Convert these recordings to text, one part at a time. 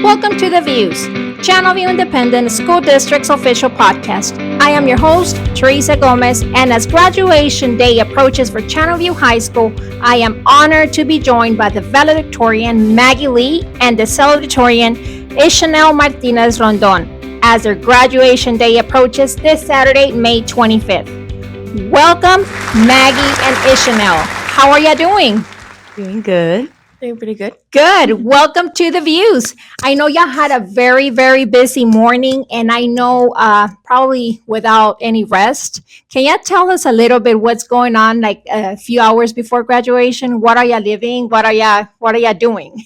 Welcome to The Views, Channelview Independent School District's official podcast. I am your host, Teresa Gomez, and as graduation day approaches for Channelview High School, I am honored to be joined by the valedictorian Maggie Lee and the salutatorian Ishanel Martinez Rondon as their graduation day approaches this Saturday, May 25th. Welcome, Maggie and Ishanel. How are you doing? Doing good. Doing pretty good. Good. Welcome to The Views. I know y'all had a very, very busy morning, and I know probably without any rest. Can you tell us a little bit what's going on, like a few hours before graduation? What are y'all living? What are y'all doing?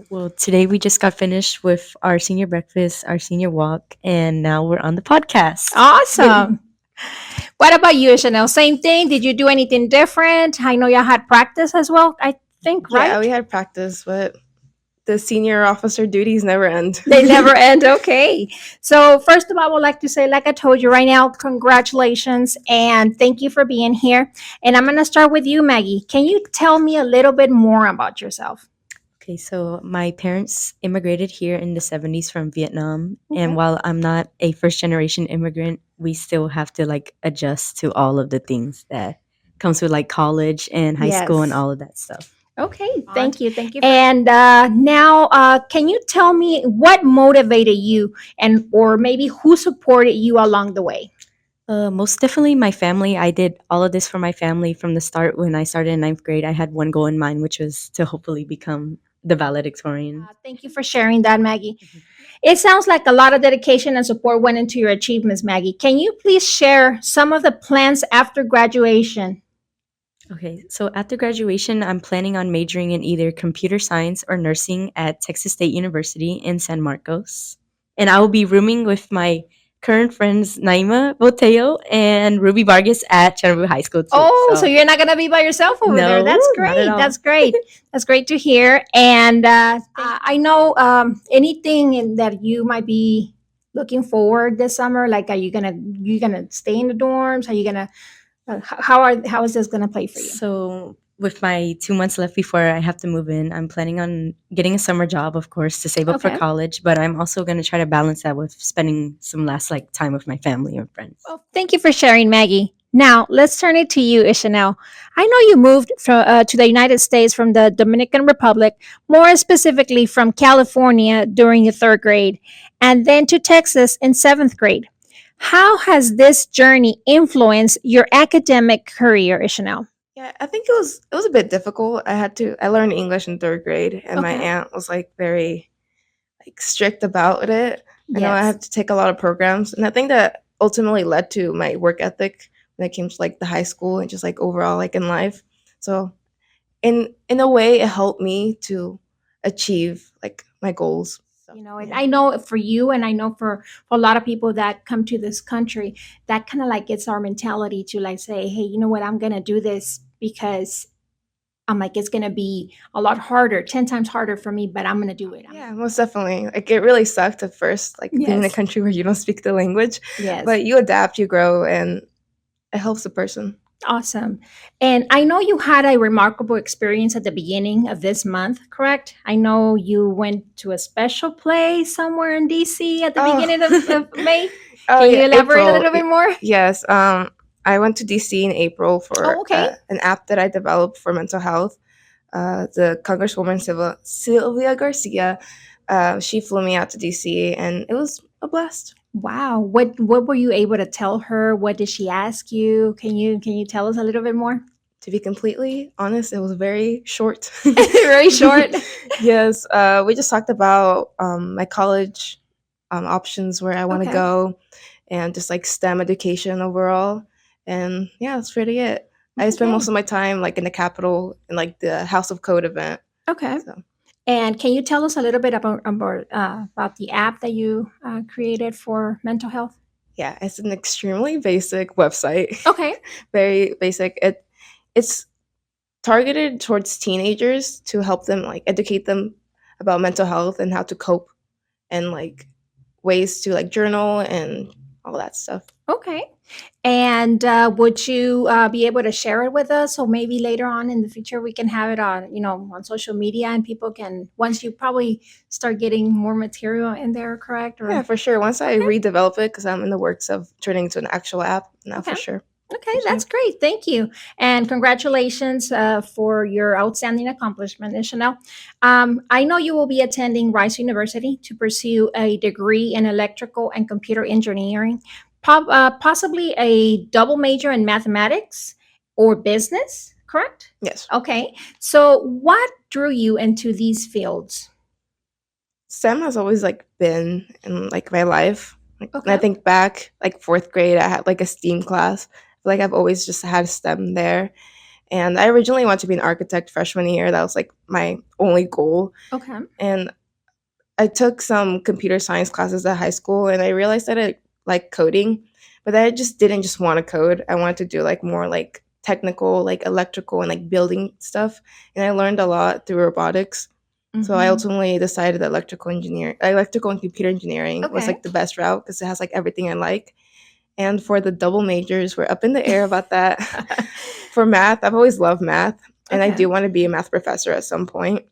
Well, today we just got finished with our senior breakfast, our senior walk, and now we're on the podcast. Awesome. What about you, Chanel? Same thing? Did you do anything different? I know y'all had practice as well, I think, right? Yeah, we had practice, but the senior officer duties never end. They never end. Okay. So first of all, I would like to say, like I told you right now, congratulations and thank you for being here. And I'm going to start with you, Maggie. Can you tell me a little bit more about yourself? Okay, so my parents immigrated here in the 70s from Vietnam. Okay. And while I'm not a first generation immigrant, we still have to adjust to all of the things that comes with college and high school and Yes. all of that stuff. Okay. Thank you. Thank you. And now, can you tell me what motivated you or maybe who supported you along the way? Most definitely my family. I did all of this for my family from the start. When I started in ninth grade, I had one goal in mind, which was to hopefully become the valedictorian. Thank you for sharing that, Maggie. It sounds like a lot of dedication and support went into your achievements, Maggie. Can you please share some of the plans after graduation? Okay, so after graduation, I'm planning on majoring in either computer science or nursing at Texas State University in San Marcos. And I will be rooming with my current friends Naima Boteo and Ruby Vargas at Chattanooga High School too. Oh, so you're not going to be by yourself over there. No, That's not great. at all. That's great. That's great to hear. And I know anything that you might be looking forward this summer. Like, are you gonna stay in the dorms? Are you gonna how is this gonna play for you? So with my 2 months left before I have to move in, I'm planning on getting a summer job, of course, to save up for Okay. college. But I'm also going to try to balance that with spending some last time with my family and friends. Well, thank you for sharing, Maggie. Now, let's turn it to you, Ishanel. I know you moved to the United States from the Dominican Republic, more specifically from California during your third grade, and then to Texas in seventh grade. How has this journey influenced your academic career, Ishanel? Yeah, I think it was a bit difficult. I learned English in third grade, and my Okay. aunt was very strict about it. I know I Yes. had to take a lot of programs, and I think that ultimately led to my work ethic when it came to the high school and just overall in life. So in a way, it helped me to achieve my goals. So, And yeah. I know for you, and I know for a lot of people that come to this country, that kind of gets our mentality to say, hey, you know what, I'm going to do this because I'm it's going to be a lot harder, 10 times harder for me, but I'm going to do it. Yeah, most definitely. It really sucked at first, being in a Yes. country where you don't speak the language, Yes. but you adapt, you grow, and it helps the person. Awesome. And I know you had a remarkable experience at the beginning of this month, correct? I know you went to a special place somewhere in DC at the beginning of May. Oh, Can you yeah, elaborate a April. little bit more? Yes. I went to DC in April for Oh, okay. an app that I developed for mental health. The Congresswoman Sylvia Garcia, she flew me out to DC, and it was a blast. Wow. What were you able to tell her? What did she ask you? Can you tell us a little bit more? To be completely honest, it was very short. Very short. Yes. We just talked about my college options, where I want to Okay. go, and just STEM education overall. And yeah, that's really it. I spent Okay. most of my time in the Capitol in the House of Code event. Okay. So And can you tell us a little bit about the app that you created for mental health? yeah, it's an extremely basic website. Okay. Very basic. It's targeted towards teenagers to help them educate them about mental health and how to cope, and ways to journal and all that stuff. Okay. And would you be able to share it with us? So maybe later on in the future, we can have it on, on social media, and people can, once you probably start getting more material in there, correct? Yeah, Or for sure. Once I okay. redevelop it, because I'm in the works of turning into an actual app now, Okay. for sure. Okay, For sure. that's great. Thank you. And congratulations for your outstanding accomplishment, Chanel. I know you will be attending Rice University to pursue a degree in electrical and computer engineering, possibly a double major in mathematics or business, correct? Yes. Okay. So, what drew you into these fields? STEM has always like been in like my life. Like, when I Okay. think back, like fourth grade, I had like a STEAM class. Like I've always just had STEM there. And I originally wanted to be an architect freshman year. That was like my only goal. Okay. And I took some computer science classes at high school, and I realized that I like coding, but I just didn't just want to code. I wanted to do like more like technical, like electrical and like building stuff. And I learned a lot through robotics. So I Mhm. ultimately decided that electrical and computer engineering was Okay. like the best route because it has like everything I like. And for the double majors, we're up in the air about that. For math, I've always loved math, and I Okay. do want to be a math professor at some point.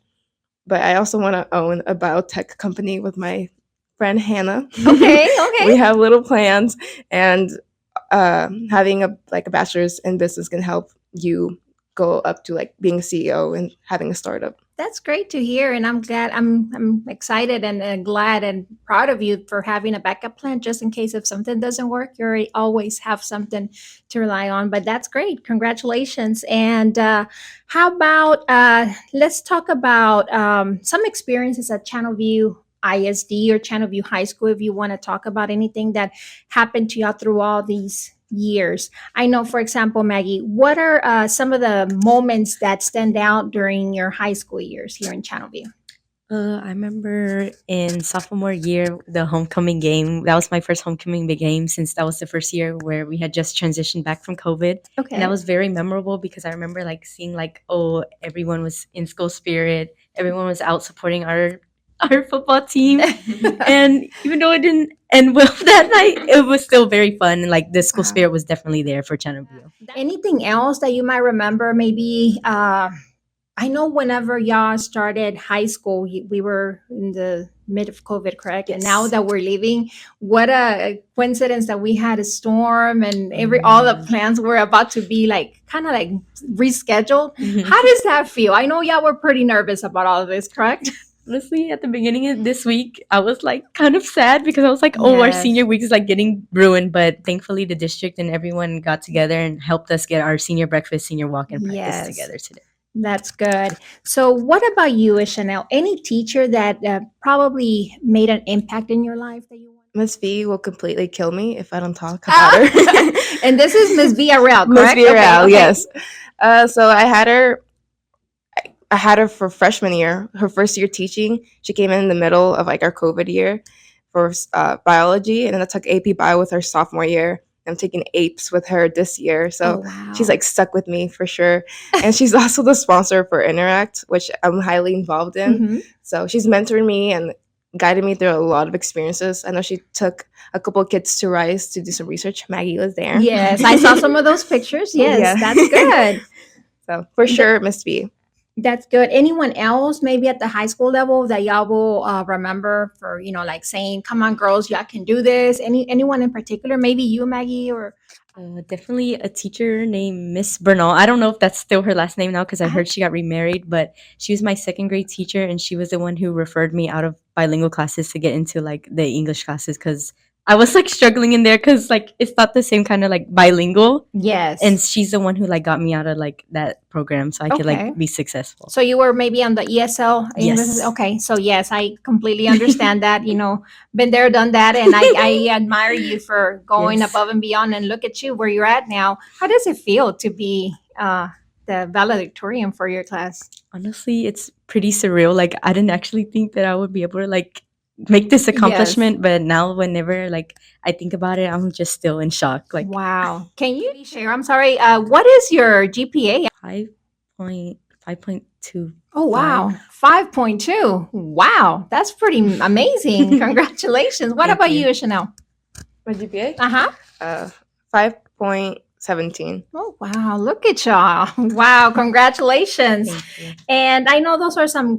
But I also want to own a biotech company with my friend Hannah. Okay. We Okay. have little plans, and having a bachelor's in business can help you go up to like being a CEO and having a startup. That's great to hear, and I'm glad. I'm excited and glad and proud of you for having a backup plan just in case if something doesn't work. You already always have something to rely on. But that's great. Congratulations. And how about let's talk about some experiences at Channelview ISD or Channelview High School. If you want to talk about anything that happened to you through all these years. I know, for example, Maggie, what are some of the moments that stand out during your high school years here in Channelview? I remember in sophomore year, the homecoming game. That was my first homecoming big game since that was the first year where we had just transitioned back from COVID. Okay. And that was very memorable because I remember like seeing like, oh, everyone was in school spirit. Everyone was out supporting our football team. And even though it didn't end well that night, it was still very fun. And like the school Wow. spirit was definitely there for Channelview. Anything else that you might remember? Maybe I know whenever y'all started high school, we were in the mid of COVID, correct? And now Yes. that we're leaving, what a coincidence that we had a storm and all the plans were about to be like kind of like rescheduled. How does that feel? I know y'all were pretty nervous about all of this, correct? Honestly, at the beginning of this week, I was like kind of sad because I was like, oh, our Yes. senior week is like getting ruined. But thankfully, the district and everyone got together and helped us get our senior breakfast, senior walk and practice Yes. together today. That's good. So, what about you, Chanel? Any teacher that probably made an impact in your life that you want? Miss V will completely kill me if I don't talk about her. And this is Miss Villarreal, Miss correct? Villarreal, Okay. yes. So I had her. I had her for freshman year, her first year teaching. She came in the middle of like our COVID year for biology, and then I took AP Bio with her sophomore year. I'm taking APES with her this year, so Oh, wow. she's like stuck with me for sure. And she's also the sponsor for Interact, which I'm highly involved in. Mhm. So she's mentoring me and guided me through a lot of experiences. I know she took a couple of kids to Rice to do some research. Maggie was there. Yes, I saw some of those pictures. Yes, Yeah. that's good. So for sure, Miss V. That's good. Anyone else, maybe at the high school level, that y'all will remember for like saying, "Come on, girls, y'all can do this." Anyone in particular? Maybe you, Maggie, or Definitely a teacher named Miss Bernal. I don't know if that's still her last name now because I heard she got remarried, but she was my second grade teacher, and she was the one who referred me out of bilingual classes to get into like the English classes because I was like struggling in there because like it's not the same kind of like bilingual. yes. And she's the one who like got me out of like that program so I could Okay. like be successful. So you were maybe on the ESL English? Yes. Okay. So yes, I completely understand that. Been there, done that, and I admire you for going Yes. above and beyond. And look at you where you're at now. How does it feel to be the valedictorian for your class? Honestly, it's pretty surreal. Like I didn't actually think that I would be able to like make this accomplishment, but now whenever like I think about it, I'm just still in shock. Like Wow. Can you share? I'm sorry. What is your GPA? 5.2. Oh, wow. 5.2. Wow. That's pretty amazing. Congratulations. What Thank about you. you, Chanel? My GPA? Uh-huh. 5.17. Oh, wow. Look at y'all. Wow. Congratulations. Thank you. And I know those are some,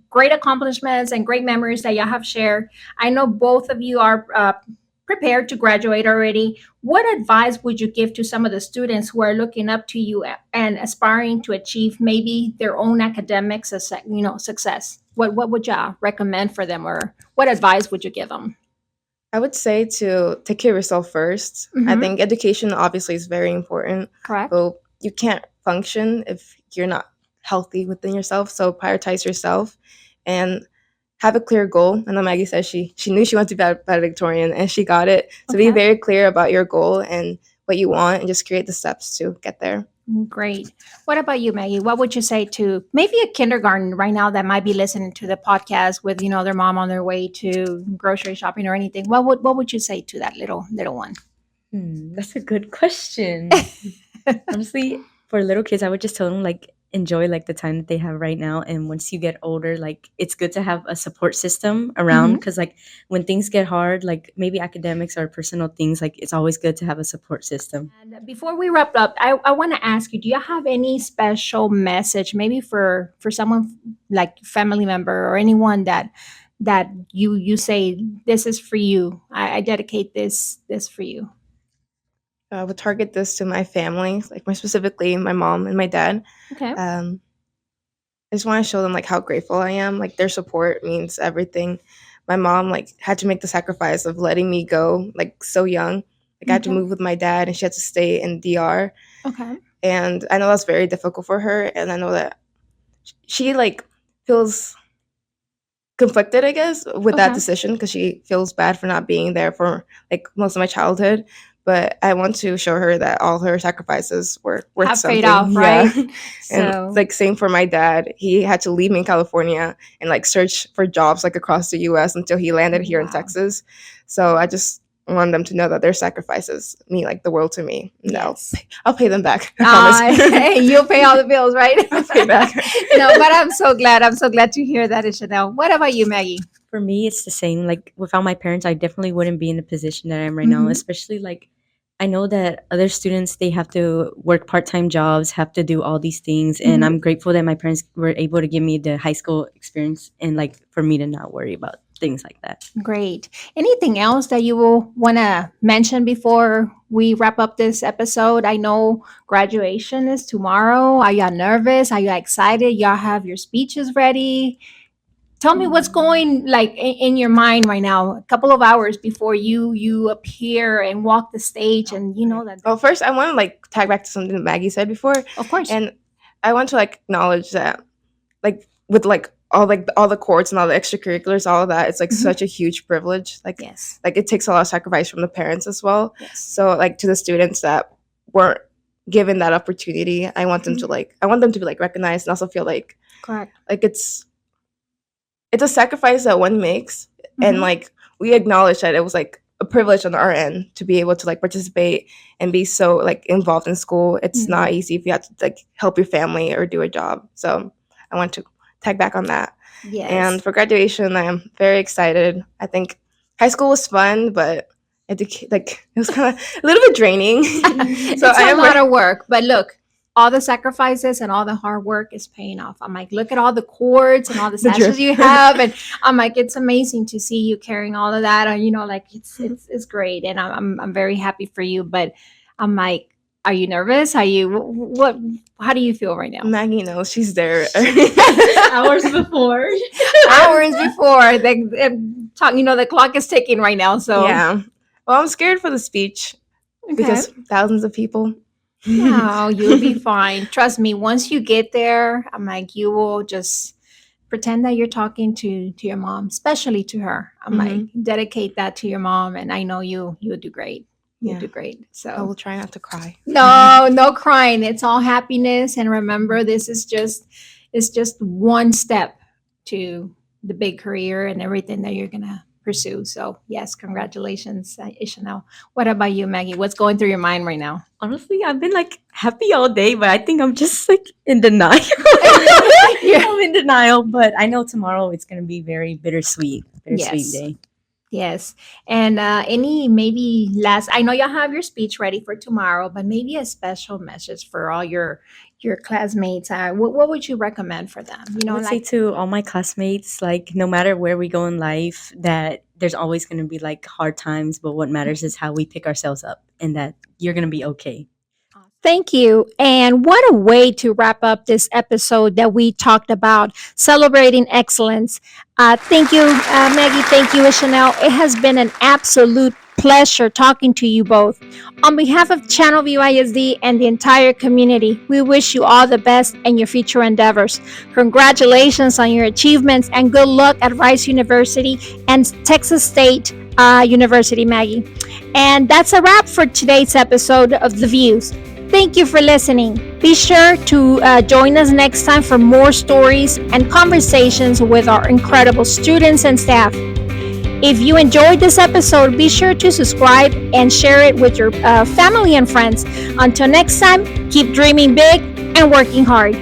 great accomplishments and great memories that y'all have shared. I know both of you are prepared to graduate already. What advice would you give to some of the students who are looking up to you and aspiring to achieve maybe their own academic success? What would y'all recommend for them, or what advice would you give them? I would say to take care of yourself 1st. I Mhm. think education obviously is very important, Correct. but you can't function if you're not healthy within yourself. So prioritize yourself and have a clear goal. I know Maggie said she knew she wanted to be valedictorian and she got it. So be Okay. very clear about your goal and what you want and just create the steps to get there. Great. What about you, Maggie? What would you say to maybe a kindergarten right now that might be listening to the podcast with, their mom on their way to grocery shopping or anything? What would you say to that little one? That's a good question. Honestly, for little kids, I would just tell them like enjoy like the time that they have right now, and once you get older, like it's good to have a support system around, because like when things get hard, like maybe academics or personal things, like it's always good to have a support system. And before we wrap up, I want to ask you, do you have any special message maybe for someone like family member or anyone that you say, this is for you. I dedicate this for you. I would target this to my family, like more specifically my mom and my dad. Okay. I just want to show them like how grateful I am. Like their support means everything. My mom like had to make the sacrifice of letting me go like so young. Like I had to Okay. move with my dad and she had to stay in DR. Okay. And I know that's very difficult for her. And I know that she like feels conflicted, I guess, with that Okay. decision because she feels bad for not being there for like most of my childhood. But I want to show her that all her sacrifices were worth Have something. paid off, right? Yeah. So And like same for my dad. He had to leave me in California and like search for jobs like across the US until he landed here in Wow. Texas. So I just want them to know that their sacrifices mean like the world to me. No, yes. I'll pay them back. I promise. Hey, you'll pay all the bills, right? I'll pay back. No, but I'm so glad. I'm so glad to hear that, Chanel. What about you, Maggie? For me, it's the same. Like without my parents, I definitely wouldn't be in the position that I am right now. Mhm. Especially like I know that other students, they have to work part-time jobs, have to do all these things, and Mhm. I'm grateful that my parents were able to give me the high school experience and like for me to not worry about things like that. Great. Anything else that you will want to mention before we wrap up this episode? I know graduation is tomorrow. Are y'all nervous? Are you excited? Y'all have your speeches ready? Tell me what's going like in your mind right now, a couple of hours before you appear and walk the stage, and you know that. Well, first I want to like tag back to something that Maggie said before. Of course. And I want to like acknowledge that like with like all the courts and all the extracurriculars, all of that, it's like Mhm. such a huge privilege. Like Yes. like it takes a lot of sacrifice from the parents as well. Yes. So like to the students that weren't given that opportunity, I want them to like I want them to be like recognized and also feel like Correct. it's a sacrifice that one makes and Mhm. like we acknowledge that it was like a privilege on our end to be able to like participate and be so like involved in school. It's Mm-hmm. not easy if you have to like help your family or do a job. So I want to tag back on that. Yes. And for graduation, I am very excited. I think high school was fun, but it was kind of a little bit draining. It's I a am lot of work, but look, all the sacrifices and all the hard work is paying off. I'm like, look at all the cords and all the The sashes drip. you have, and I'm like, it's amazing to see you carrying all of that. And like it's great, and I'm very happy for you. But I'm like, are you nervous? Are you what? How do you feel right now? Maggie knows she's there. Hours before. Hours before the clock is ticking right now. So Yeah. Well, I'm scared for the speech because thousands of people. No, you'll be fine. Trust me, once you get there, I'm like, you will just pretend that you're talking to your mom, especially to her. I'm like, dedicate that to your mom, and I know you'll do great. You'll do great. I will So try not to cry. no crying. It's all happiness. And remember, this is just one step to the big career and everything that you're gonna pursue. So yes, congratulations, Chanel. What about you, Maggie? What's going through your mind right now? Honestly, I've been like happy all day, but I think I'm just like in denial. I'm in denial, but I know tomorrow it's gonna be very bittersweet Yes. day. Yes. And any maybe last, I know y'all have your speech ready for tomorrow, but maybe a special message for all your classmates. What would you recommend for them? I would say to all my classmates, like, no matter where we go in life, that there's always going to be like hard times, but what matters is how we pick ourselves up and that you're going to be okay. Thank you. And what a way to wrap up this episode that we talked about celebrating excellence. Thank you, Maggie. Thank you, Chanel. It has been an absolute pleasure talking to you both. On behalf of Channel View ISD and the entire community, we wish you all the best in your future endeavors. Congratulations on your achievements and good luck at Rice University and Texas State University, Maggie. And that's a wrap for today's episode of The Views. Thank you for listening. Be sure to join us next time for more stories and conversations with our incredible students and staff. If you enjoyed this episode, be sure to subscribe and share it with your family and friends. Until next time, keep dreaming big and working hard.